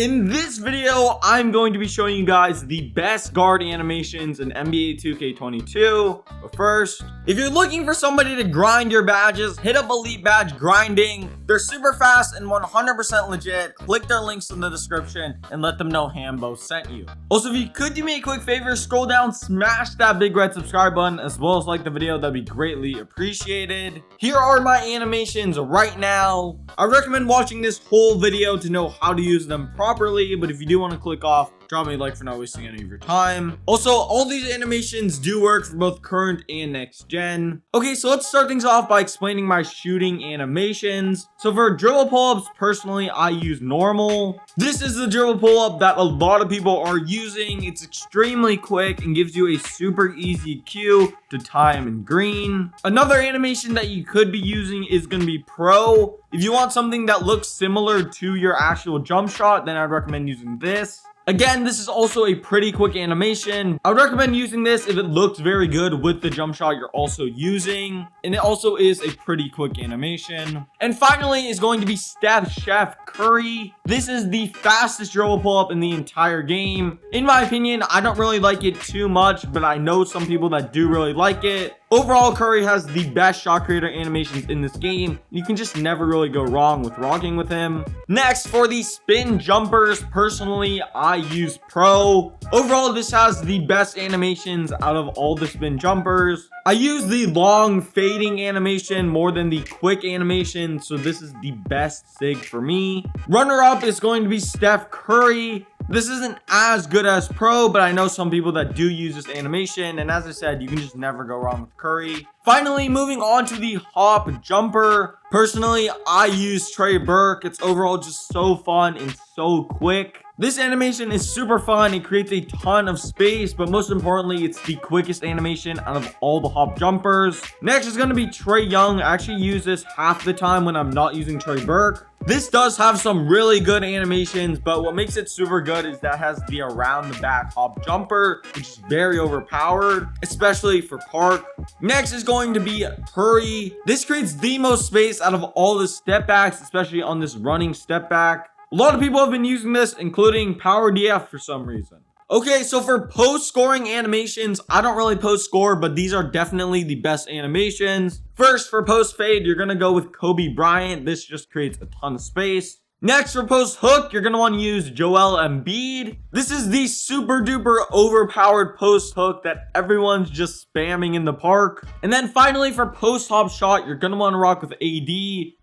In this video, I'm going to be showing you guys the best guard animations in NBA 2K22. But first, if you're looking for somebody to grind your badges, hit up Elite Badge Grinding. They're super fast and 100% legit. Click their links in the description and let them know Hambo sent you. Also, if you could do me a quick favor, scroll down, smash that big red subscribe button, as well as like the video. That'd be greatly appreciated. Here are my animations right now. I recommend watching this whole video to know how to use them properly, but if you do want to click off, drop me a like for not wasting any of your time. Also, all these animations do work for both current and next gen. Okay, so let's start things off by explaining my shooting animations. So for dribble pull-ups, personally, I use normal. This is the dribble pull-up that a lot of people are using. It's extremely quick and gives you a super easy cue to time in green. Another animation that you could be using is going to be pro. If you want something that looks similar to your actual jump shot, then I'd recommend using this. Again, this is also a pretty quick animation. I would recommend using this if it looks very good with the jump shot you're also using. And it also is a pretty quick animation. And finally is going to be Steph Chef Curry. This is the fastest dribble pull-up in the entire game. In my opinion, I don't really like it too much, but I know some people that do really like it. Overall, Curry has the best shot creator animations in this game. You can just never really go wrong with rocking with him. Next, for the spin jumpers, personally, I use pro. Overall, this has the best animations out of all the spin jumpers. I use the long fading animation more than the quick animation, so this is the best Sig for me. Runner-up is going to be Steph Curry. This isn't as good as pro, but I know some people that do use this animation, and as I said, you can just never go wrong with Curry. Finally, moving on to the hop jumper. Personally, I use Trey Burke. It's overall just so fun and so quick. This animation is super fun. It creates a ton of space, but most importantly, it's the quickest animation out of all the hop jumpers. Next is going to be Trae Young. I actually use this half the time when I'm not using Trey Burke. This does have some really good animations, but what makes it super good is that it has the around the back hop jumper, which is very overpowered, especially for park. Next is going to be Curry. This creates the most space out of all the step backs, especially on this running step back. A lot of people have been using this, including Power DF for some reason. Okay, so for post-scoring animations, I don't really post-score, but these are definitely the best animations. First, for post-fade, you're going to go with Kobe Bryant. This just creates a ton of space. Next, for post-hook, you're going to want to use Joel Embiid. This is the super duper overpowered post-hook that everyone's just spamming in the park. And then finally, for post-hop shot, you're going to want to rock with AD.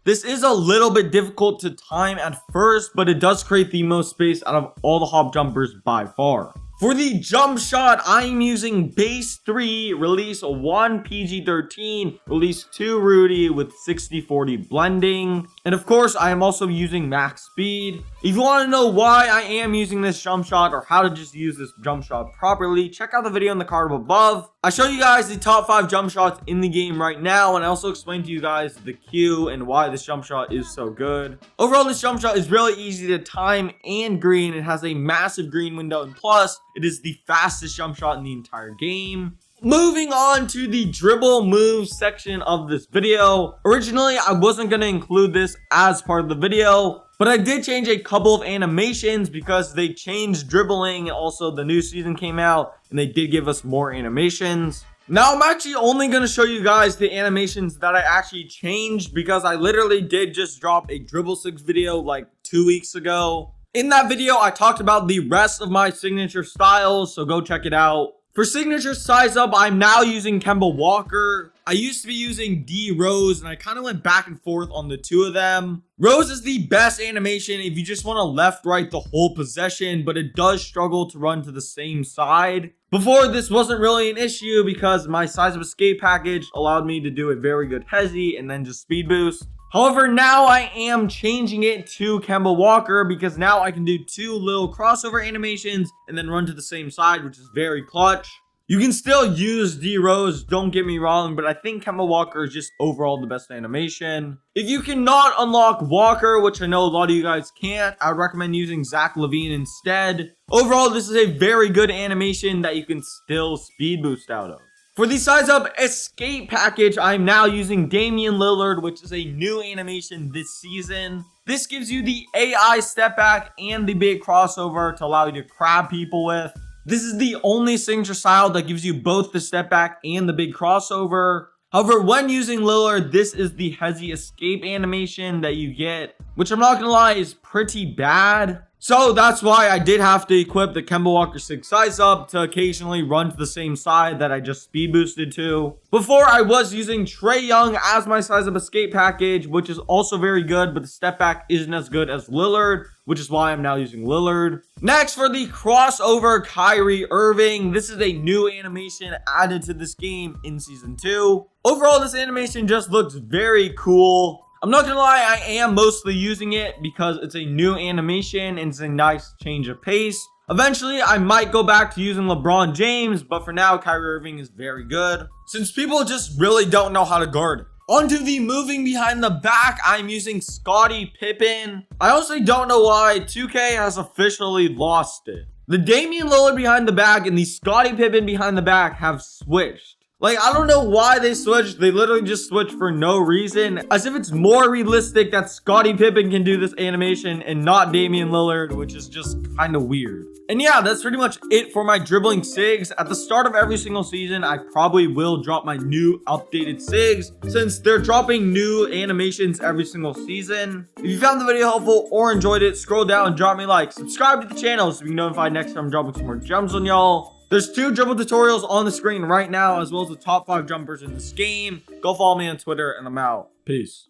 This is a little bit difficult to time at first, but it does create the most space out of all the hop jumpers by far. For the jump shot, I'm using base 3, release 1 PG-13, release 2 Rudy with 60-40 blending. And of course, I am also using max speed. If you want to know why I am using this jump shot or how to just use this jump shot properly, check out the video in the card above. I show you guys the top 5 jump shots in the game right now, and I also explain to you guys the cue and why this jump shot is so good. Overall, this jump shot is really easy to time and green. It has a massive green window, and plus, it is the fastest jump shot in the entire game. Moving on to the dribble moves section of this video. Originally, I wasn't going to include this as part of the video, but I did change a couple of animations because they changed dribbling. Also, the new season came out and they did give us more animations. Now, I'm actually only going to show you guys the animations that I actually changed because I literally did just drop a Dribble Sigs video like 2 weeks ago. In that video, I talked about the rest of my signature styles, so go check it out. For signature size up, I'm now using Kemba Walker. I used to be using D Rose, and I kind of went back and forth on the two of them. Rose is the best animation if you just want to left-right the whole possession, but it does struggle to run to the same side. Before, this wasn't really an issue because my size of escape package allowed me to do a very good hezzy and then just speed boost. However, now I am changing it to Kemba Walker because now I can do 2 little crossover animations and then run to the same side, which is very clutch. You can still use D Rose, don't get me wrong, but I think Hambo Walker is just overall the best animation. If you cannot unlock Walker, which I know a lot of you guys can't, I would recommend using Zach LaVine instead. Overall, this is a very good animation that you can still speed boost out of. For the size up escape package, I'm now using Damian Lillard, which is a new animation this season. This gives you the AI step back and the big crossover to allow you to crab people with. This is the only signature style that gives you both the step back and the big crossover. However, when using Lillard, this is the hezzy escape animation that you get, which I'm not gonna lie is pretty bad. So that's why I did have to equip the Kemba Walker Sigs size up to occasionally run to the same side that I just speed boosted to. Before, I was using Trae Young as my size up escape package, which is also very good, but the step back isn't as good as Lillard, which is why I'm now using Lillard. Next, for the crossover Kyrie Irving, this is a new animation added to this game in Season 2. Overall, this animation just looks very cool. I'm not gonna lie, I am mostly using it because it's a new animation and it's a nice change of pace. Eventually, I might go back to using LeBron James, but for now, Kyrie Irving is very good, since people just really don't know how to guard it. Onto the moving behind the back, I'm using Scottie Pippen. I honestly don't know why 2K has officially lost it. The Damian Lillard behind the back and the Scottie Pippen behind the back have switched. Like, I don't know why they switched. They literally just switched for no reason. As if it's more realistic that Scottie Pippen can do this animation and not Damian Lillard, which is just kind of weird. And yeah, that's pretty much it for my dribbling Sigs. At the start of every single season, I probably will drop my new updated Sigs, since they're dropping new animations every single season. If you found the video helpful or enjoyed it, scroll down and drop me a like. Subscribe to the channel so you can be notified next time I'm dropping some more gems on y'all. There's 2 dribble tutorials on the screen right now, as well as the top 5 jumpers in this game. Go follow me on Twitter, and I'm out. Peace.